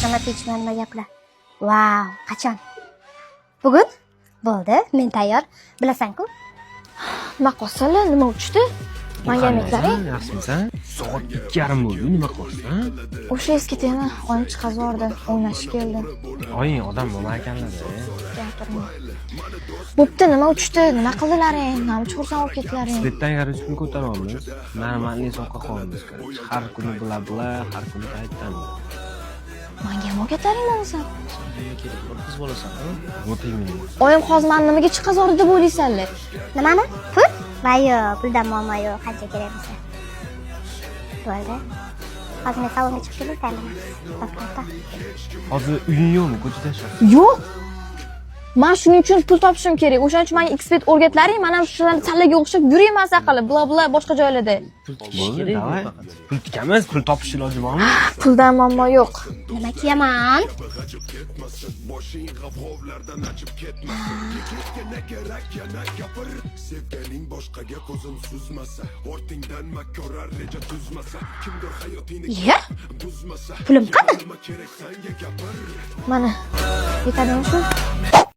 nima tegishmaydi nima gaplar. Vau, qachon? Bugun? Bo'ldi, men tayyor. Bilasan-ku? Nima qilsalar, nima uchdi? Menga yemeklaring. Yaxshimisan? Soat 2:30 bo'ldi, nima qilyapsan? O'sha eski tema oyim chiqazordi, o'ynashga keldi. Oying odam bo'lmay ekanlar-da. Bo'pti, nima uchdi? Nima qildilaring? Nima chuqursan olib ketdilaring? Svetdan yarib pul ko'taryapmiz. Normalniy soqqa qolamiz. Har kuni bula, har kuni qaytdan. Menga ham o'rgataring bo'lmasa. Qiz bo'lasan-ku. O'tingmi? Oyim hozir meni nimaga chiqazordi deb o'ylaysanlar? Nimani? Pul? Vayo, puldan muammo yo'q, qancha kerak bo'lsa. Bo'ldi. Hozir men salonga chiqib kelib ta'minlab. Hozir uying yo'qmi? Ko'chada yashayapsan? Yo'q. Men shuning uchun pul topishim kerak. O'shaning uchun menga ekspert o'rgatlaring, men ham shularni sallaga o'xshab yurayman qilib, bla boshqa joylarda. Bo'ldi, davay. Pul tikamiz, pul topish iloji bormi? Puldan muammo yo'q. Nima kiyaman? Ye? Pulim qani? Mana, yetadimi shu?